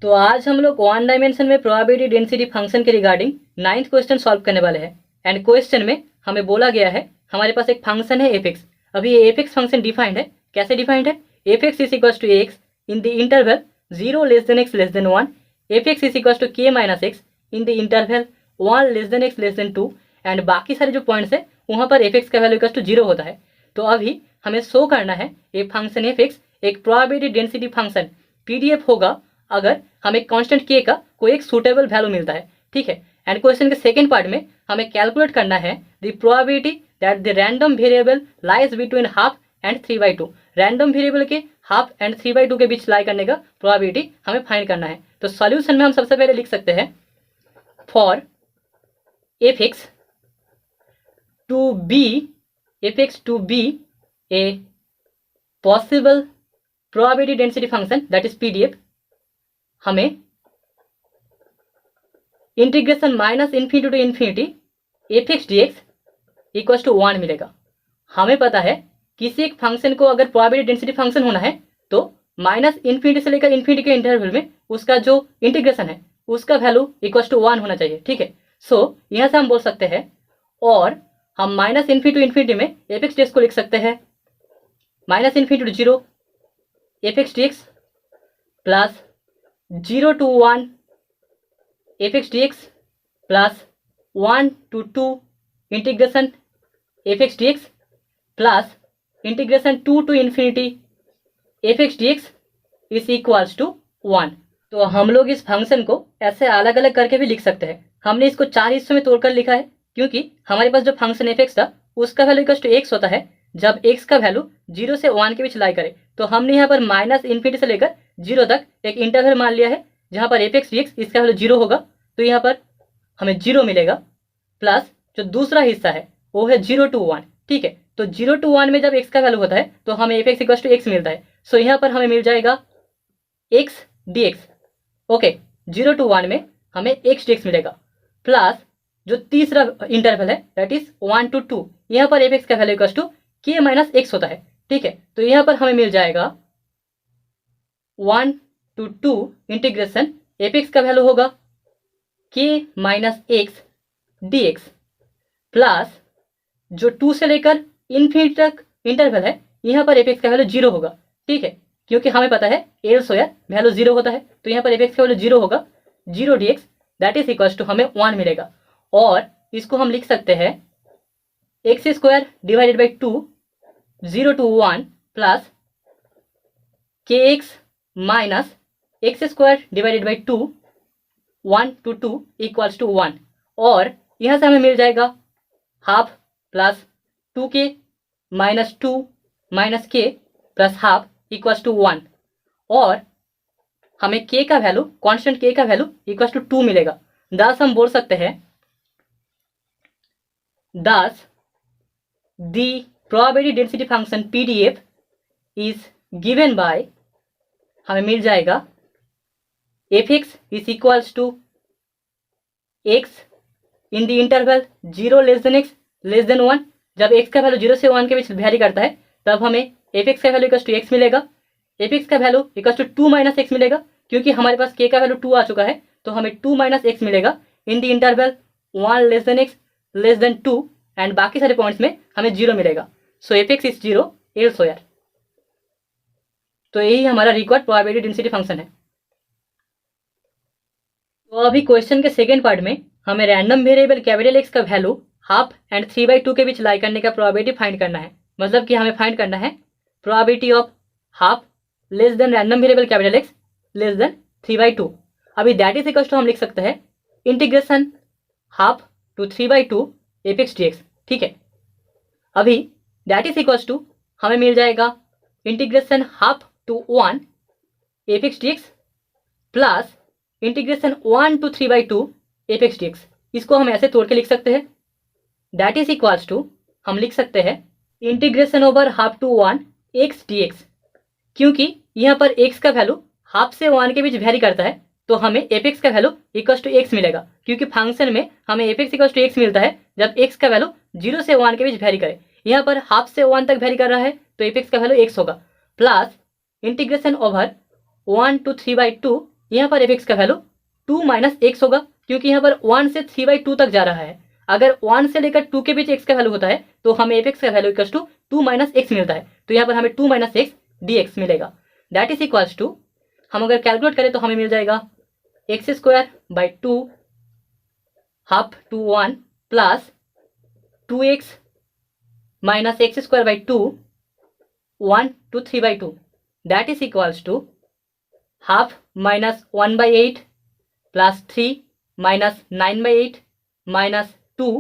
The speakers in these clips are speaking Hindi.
तो आज हम लोग वन डायमेंशन में प्रोबेबिलिटी डेंसिटी फंक्शन के रिगार्डिंग 9th क्वेश्चन सॉल्व करने वाले हैं। एंड क्वेश्चन में हमें बोला गया है हमारे पास एक फंक्शन है एफ एक्स। अभी ये एफ एक्स फंक्शन डिफाइंड है। कैसे डिफाइंड है? F X is equal to X in the interval 0 less than X less than 1, F X is equal to K minus X in the interval 1 less than X less than 2। And बाकी सारे जो पॉइंट्स है वहाँ पर एफ एक्स का वैल्यू इक्वल टू 0 होता है। तो अभी हमें शो करना है ये फंक्शन एफ एक्स एक प्रोबेबिलिटी डेंसिटी फंक्शन पीडीएफ होगा अगर हमें कांस्टेंट के का कोई एक सूटेबल वैल्यू मिलता है। ठीक है। एंड क्वेश्चन के सेकंड पार्ट में हमें कैलकुलेट करना है the probability that the random variable lies between half and 3/2। Random variable के हाफ एंड 3/2 के बीच लाई करने का प्रोबेबिलिटी हमें फाइंड करना है। तो सॉल्यूशन में हम सबसे पहले लिख सकते हैं for F X to be a possible probability density function that is PDF, हमें integration minus infinity to infinity F X D X equal to 1 मिलेगा। हमें पता है किसी एक फंक्शन को अगर प्रोबेबिलिटी डेंसिटी फंक्शन होना है तो माइनस इन्फिनिटी से लेकर इन्फिनिटी के इंटरवल में उसका जो इंटीग्रेशन है उसका वैल्यू इक्वल टू 1 होना चाहिए। ठीक है। सो यहाँ से हम बोल सकते हैं और हम माइनस इन्फिनिटी टू इन्फिनिटी में एफ एक्स डी एक्स को लिख सकते हैं minus infinity to 0 F X D X plus 0 to 1 F X D X plus 1 to 2 integration F X D X plus integration 2 to इन्फिनिटी F X D X is equals to 1। तो हम लोग इस फंक्शन को ऐसे अलग अलग करके भी लिख सकते हैं। हमने इसको 4 हिस्सों में तोड़कर लिखा है क्योंकि हमारे पास जो फंक्शन एफ एक्स था उसका वैल्यू इक्वल टू एक्स होता है जब एक्स का वैल्यू 0 से 1 के बीच लाई करे। तो हमने यहाँ पर माइनस इन्फिनिटी से लेकर 0 तक एक इंटरवल मान लिया है जहाँ पर एफ एक्स डी एक्स इसका वैल्यू 0 होगा। तो यहाँ पर हमें 0 मिलेगा प्लस जो दूसरा हिस्सा है वो है 0 to 1। ठीक है। तो 0 to 1 में जब एक्स का वैल्यू होता है तो हमें F X equal to X मिलता है। सो यहाँ पर हमें मिल जाएगा X D X. Okay. 0 to 1 में हमें एक्स डी एक्स मिलेगा प्लस जो तीसरा इंटरवल है दैट इज 1 to 2, यहाँ पर एफ एक्स का value equal to K minus x होता है। ठीक है। तो यहाँ पर हमें मिल जाएगा 1 to 2 इंटीग्रेशन एफ एक्स का वैल्यू होगा के minus x D X plus जो 2 से लेकर इन्फिनिटी तक इंटरवल है यहाँ पर एफ एक्स का वैल्यू 0 होगा। ठीक है। क्योंकि हमें पता है एल सोयर वैल्यू 0 होता है तो यहाँ पर एफ एक्स का वैल्यू 0 होगा 0 D X that is equal to हमें 1 मिलेगा। और इसको हम लिख सकते हैं X square divided by 2 0 to 1 plus K X minus X square divided by 2 1 to 2 equals to 1। और यहाँ से हमें मिल जाएगा half plus 2k minus 2 minus K plus half equals to 1। और हमें k का वैल्यू कांस्टेंट k का वैल्यू इक्वल्स टू 2 मिलेगा। दस हम बोल सकते हैं thus the probability density function PDF is given by, हमें मिल जाएगा F X is equals to X in the interval 0 less than X less than 1। जब एक्स का वैल्यू 0 से 1 के बीच वैरी करता है तब हमें एफ एक्स का वैल्यू इक्वल्स टू एक्स मिलेगा। एफ एक्स का value equals to 2 minus X मिलेगा क्योंकि हमारे पास के का वैल्यू 2 आ चुका है तो हमें 2 माइनस एक्स मिलेगा इन the interval 1 less than X less than 2। And बाकी सारे पॉइंट्स में हमें 0 मिलेगा। सो एफ एक्स इज 0 एल सोयर। तो यही हमारा रिक्वायर्ड प्रोबेबिलिटी डेंसिटी फंक्शन है। तो अभी क्वेश्चन के सेकेंड पार्ट में हमें रैंडम वेरिएबल कैपिटल एक्स का वैल्यू हाफ एंड 3/2 के बीच लाई करने का प्रोबेबिलिटी फाइंड करना है। मतलब कि हमें फाइंड करना है probability of half less than random variable capital x less than 3/2। अभी दैट इज इक्वल टू हम लिख सकते हैं integration half to 3/2 F X D X. ठीक है। अभी दैट इज इक्वल टू हमें मिल जाएगा integration half to 1 F X D X plus integration 1 to 3/2 F X D X. इसको हम ऐसे तोड़ के लिख सकते हैं दैट इज इक्वल्स टू हम लिख सकते हैं integration over half to 1 X D X. क्योंकि यहाँ पर एक्स का वैल्यू हाफ से 1 के बीच वेरी करता है तो हमें एफ एक्स का वैल्यू इक्वल्स टू एक्स मिलेगा क्योंकि फंक्शन में हमें F X equals to X मिलता है जब एक्स का वैल्यू 0 से 1 के बीच वेरी करे। यहाँ पर हाफ से 1 तक वेरी कर रहा है तो एफ एक्स का वैल्यू एक्स होगा प्लस इंटीग्रेशन ओवर 1 to 3/2 यहाँ पर fx का वैल्यू 2 माइनस एक्स होगा, क्योंकि यहाँ पर 1 से 3/2 तक जा रहा है। अगर 1 से लेकर 2 के बीच x का वैल्यू होता है तो हमें fx का value equals to 2 minus X मिलता है। तो यहाँ पर हमें 2 माइनस एक्स dx मिलेगा। दैट इज इक्वल्स टू, हम अगर कैलकुलेट करें तो हमें मिल जाएगा X square by 2 half to 1 plus 2x minus X square by 2 1 to 3/2, that is equals to half minus 1/8 plus 3 minus 9/8 minus 2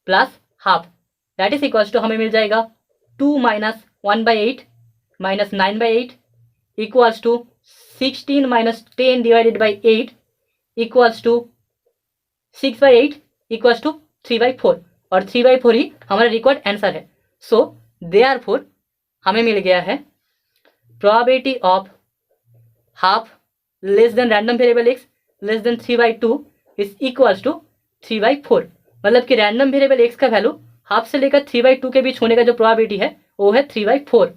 plus half, that is equals to हमें मिल जाएगा 2 minus 1/8 minus 9/8 equals to 16 minus 10 divided by 8 equals to 6/8 equals to 3/4, और 3/4 ही हमारा रिक्वायर्ड आंसर है। सो देयरफॉर हमें मिल गया है probability of half less than random variable x less than 3/2 is equals to 3/4। मतलब कि रैंडम वेरिएबल x का वैल्यू हाफ से लेकर 3/2 के बीच होने का जो प्रोबेबिलिटी है वो है 3/4।